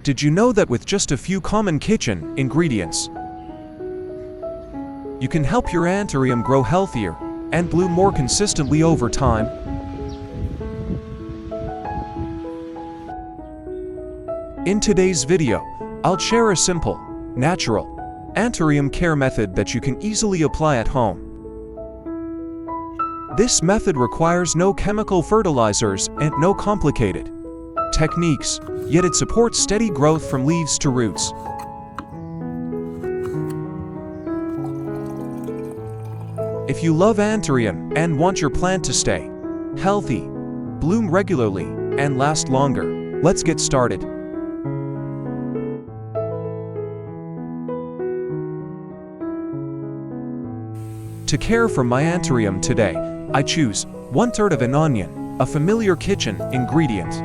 Did you know that with just a few common kitchen ingredients, you can help your Anthurium grow healthier and bloom more consistently over time? In today's video, I'll share a simple, natural Anthurium care method that you can easily apply at home. This method requires no chemical fertilizers and no complicated techniques, yet it supports steady growth from leaves to roots. If you love Anthurium and want your plant to stay healthy, bloom regularly, and last longer, let's get started. To care for my Anthurium today, I choose 1/3 of an onion, a familiar kitchen ingredient.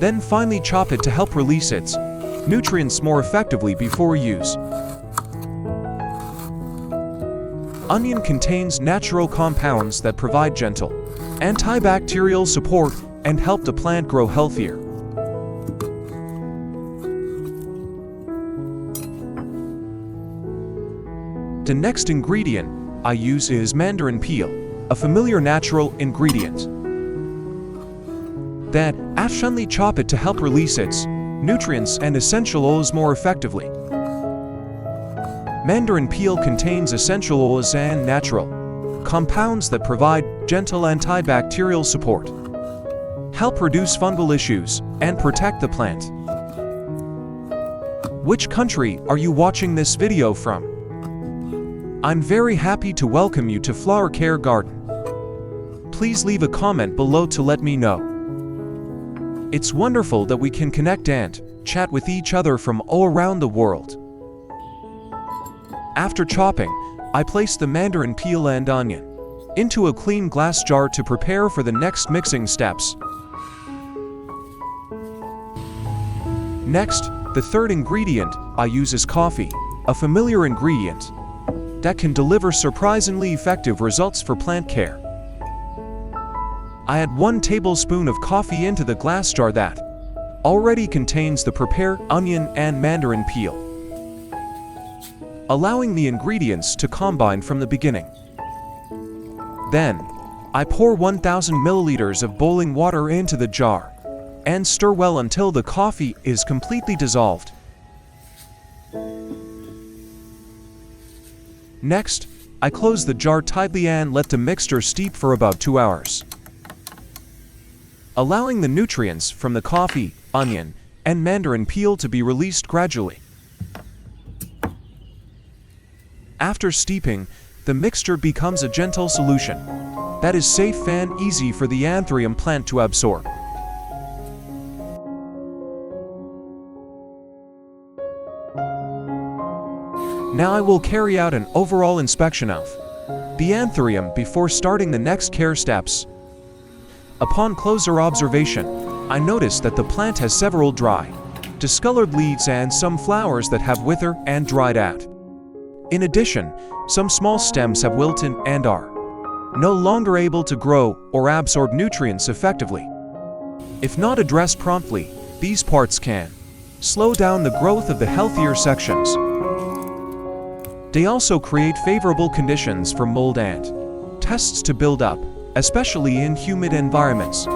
Then finely chop it to help release its nutrients more effectively before use. Onion contains natural compounds that provide gentle antibacterial support and help the plant grow healthier. The next ingredient I use is mandarin peel, a familiar natural ingredient. Then, finely chop it to help release its nutrients and essential oils more effectively. Mandarin peel contains essential oils and natural compounds that provide gentle antibacterial support, help reduce fungal issues, and protect the plant. Which country are you watching this video from? I'm very happy to welcome you to Flower Care Garden. Please leave a comment below to let me know. It's wonderful that we can connect and chat with each other from all around the world. After chopping, I place the mandarin peel and onion into a clean glass jar to prepare for the next mixing steps. Next, the third ingredient I use is coffee, a familiar ingredient that can deliver surprisingly effective results for plant care. I add 1 tablespoon of coffee into the glass jar that already contains the prepared onion and mandarin peel, allowing the ingredients to combine from the beginning. Then, I pour 1,000 milliliters of boiling water into the jar and stir well until the coffee is completely dissolved. Next, I close the jar tightly and let the mixture steep for about 2 hours, allowing the nutrients from the coffee, onion, and mandarin peel to be released gradually. After steeping, the mixture becomes a gentle solution that is safe and easy for the Anthurium plant to absorb. Now I will carry out an overall inspection of the Anthurium before starting the next care steps. Upon closer observation, I notice that the plant has several dry, discolored leaves and some flowers that have withered and dried out. In addition, some small stems have wilted and are no longer able to grow or absorb nutrients effectively. If not addressed promptly, these parts can slow down the growth of the healthier sections. They also create favorable conditions for mold and pests to build up, especially in humid environments.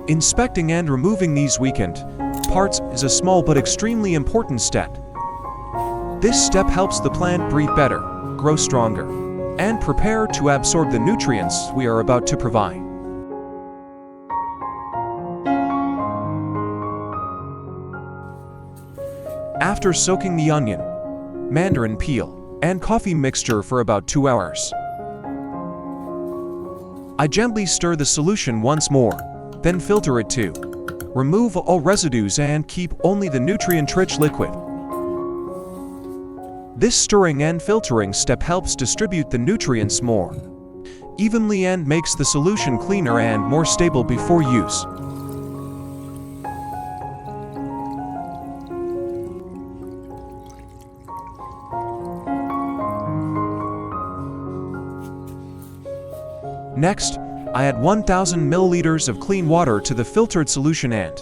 Inspecting and removing these weakened parts is a small but extremely important step. This step helps the plant breathe better, grow stronger, and prepare to absorb the nutrients we are about to provide. After soaking the onion, mandarin peel, and coffee mixture for about 2 hours, I gently stir the solution once more, then filter it to remove all residues and keep only the nutrient-rich liquid. This stirring and filtering step helps distribute the nutrients more evenly and makes the solution cleaner and more stable before use. Next, I add 1000 milliliters of clean water to the filtered solution and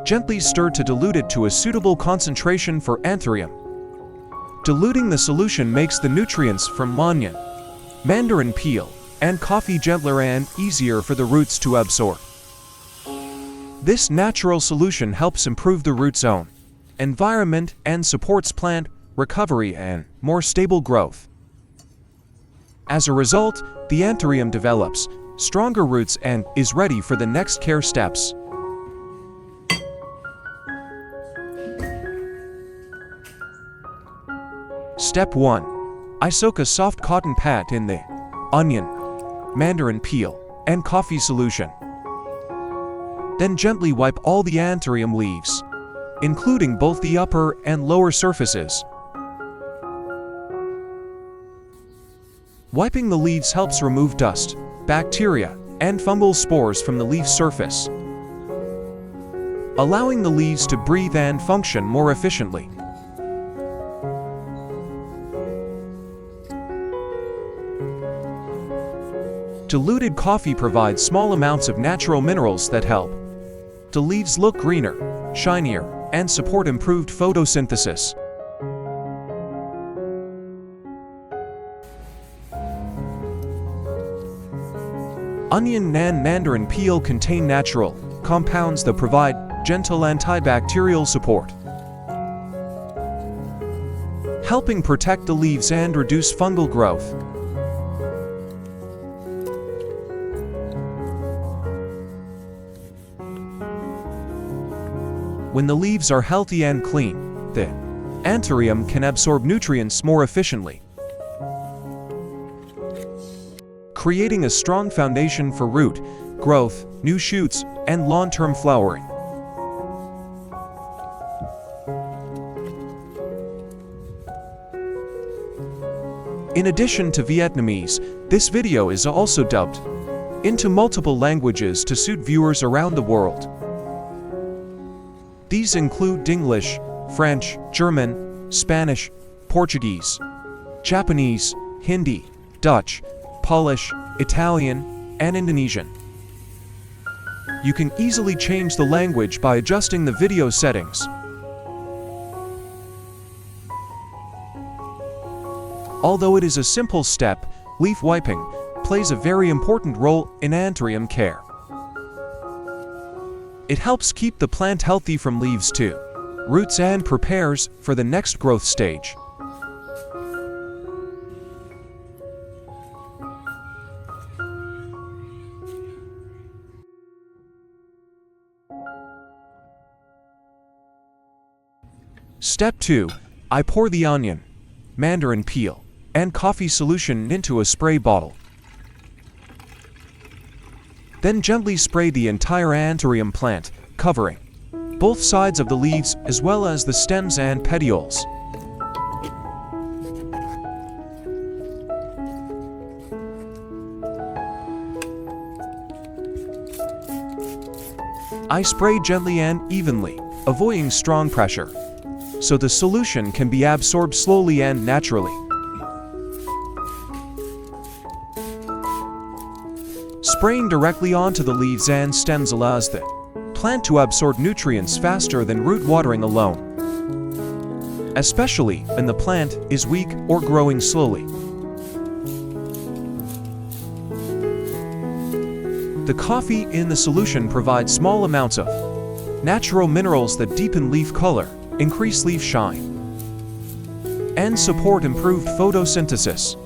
gently stir to dilute it to a suitable concentration for Anthurium. Diluting the solution makes the nutrients from onion, mandarin peel, and coffee gentler and easier for the roots to absorb. This natural solution helps improve the root's own environment and supports plant recovery and more stable growth. As a result, the Anthurium develops stronger roots and is ready for the next care steps. Step 1. I soak a soft cotton pad in the onion, mandarin peel, and coffee solution. Then gently wipe all the Anthurium leaves, including both the upper and lower surfaces. Wiping the leaves helps remove dust, bacteria, and fungal spores from the leaf surface, allowing the leaves to breathe and function more efficiently. Diluted coffee provides small amounts of natural minerals that help the leaves look greener, shinier, and support improved photosynthesis. Onion and mandarin peel contain natural compounds that provide gentle antibacterial support, helping protect the leaves and reduce fungal growth. When the leaves are healthy and clean, the Anthurium can absorb nutrients more efficiently, creating a strong foundation for root growth, new shoots, and long-term flowering. In addition to Vietnamese, this video is also dubbed into multiple languages to suit viewers around the world. These include English, French, German, Spanish, Portuguese, Japanese, Hindi, Dutch, Polish, Italian, and Indonesian. You can easily change the language by adjusting the video settings. Although it is a simple step, leaf wiping plays a very important role in Anthurium care. It helps keep the plant healthy from leaves to roots and prepares for the next growth stage. Step 2. I pour the onion, mandarin peel, and coffee solution into a spray bottle. Then gently spray the entire Anthurium plant, covering both sides of the leaves as well as the stems and petioles. I spray gently and evenly, avoiding strong pressure, so the solution can be absorbed slowly and naturally. Spraying directly onto the leaves and stems allows the plant to absorb nutrients faster than root watering alone, especially when the plant is weak or growing slowly. The coffee in the solution provides small amounts of natural minerals that deepen leaf color, increase leaf shine, and support improved photosynthesis.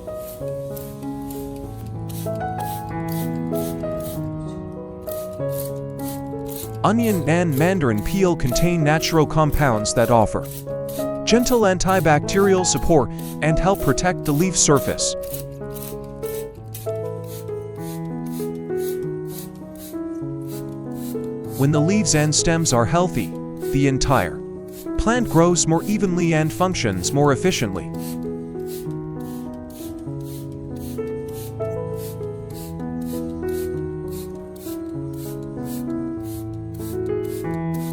Onion and mandarin peel contain natural compounds that offer gentle antibacterial support and help protect the leaf surface. When the leaves and stems are healthy, the entire plant grows more evenly and functions more efficiently.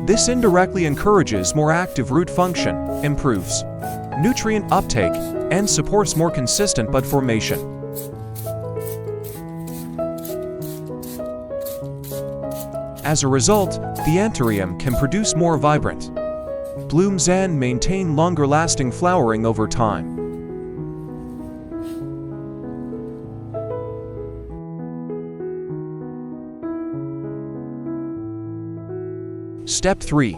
This indirectly encourages more active root function, improves nutrient uptake, and supports more consistent bud formation. As a result, the Anthurium can produce more vibrant blooms and maintain longer-lasting flowering over time. Step 3.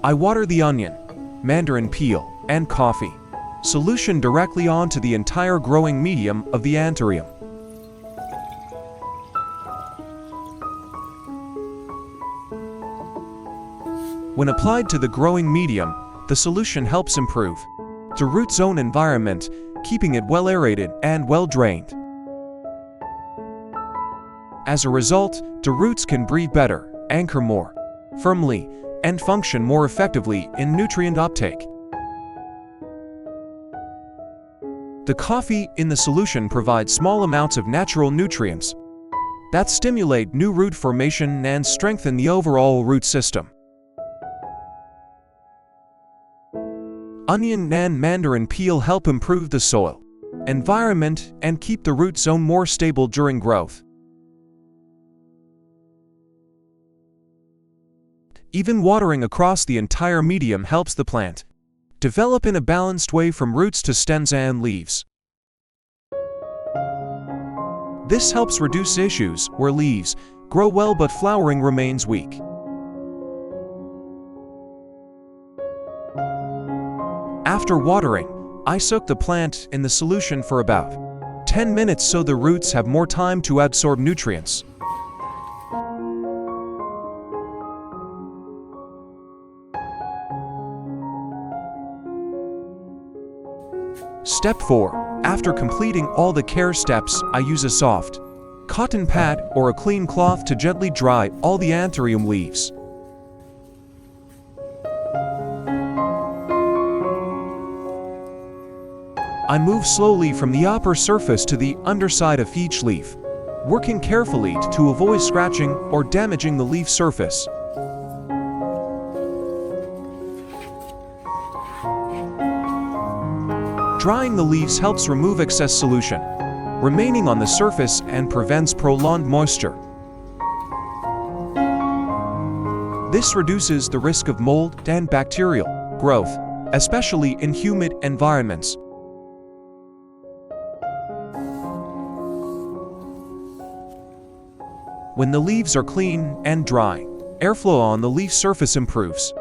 I water the onion, mandarin peel, and coffee solution directly onto the entire growing medium of the Anthurium. When applied to the growing medium, the solution helps improve the root zone environment, keeping it well aerated and well drained. As a result, the roots can breathe better, anchor more firmly, and function more effectively in nutrient uptake. The coffee in the solution provides small amounts of natural nutrients that stimulate new root formation and strengthen the overall root system. Onion and mandarin peel help improve the soil environment and keep the root zone more stable during growth. Even watering across the entire medium helps the plant develop in a balanced way from roots to stems and leaves. This helps reduce issues where leaves grow well but flowering remains weak. After watering, I soak the plant in the solution for about 10 minutes so the roots have more time to absorb nutrients. Step 4. After completing all the care steps, I use a soft cotton pad or a clean cloth to gently dry all the Anthurium leaves. I move slowly from the upper surface to the underside of each leaf, working carefully to avoid scratching or damaging the leaf surface. Drying the leaves helps remove excess solution remaining on the surface and prevents prolonged moisture. This reduces the risk of mold and bacterial growth, especially in humid environments. When the leaves are clean and dry, airflow on the leaf surface improves,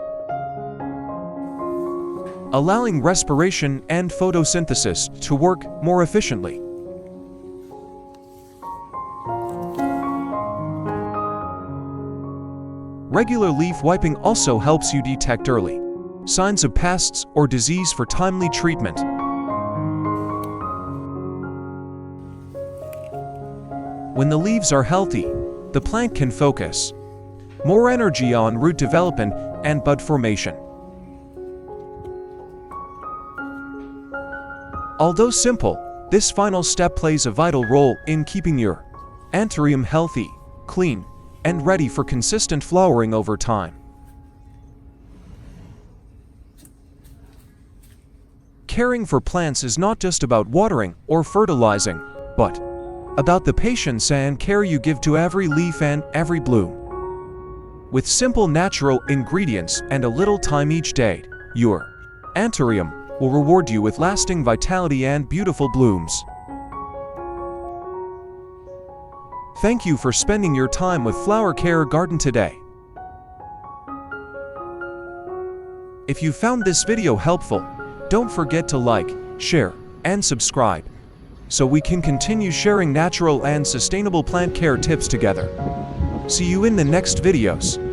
allowing respiration and photosynthesis to work more efficiently. Regular leaf wiping also helps you detect early signs of pests or disease for timely treatment. When the leaves are healthy, the plant can focus more energy on root development and bud formation. Although simple, this final step plays a vital role in keeping your Anthurium healthy, clean, and ready for consistent flowering over time. Caring for plants is not just about watering or fertilizing, but about the patience and care you give to every leaf and every bloom. With simple natural ingredients and a little time each day, your Anthurium will reward you with lasting vitality and beautiful blooms. Thank you for spending your time with Flower Care Garden today. If you found this video helpful, don't forget to like, share, and subscribe, so we can continue sharing natural and sustainable plant care tips together. See you in the next videos.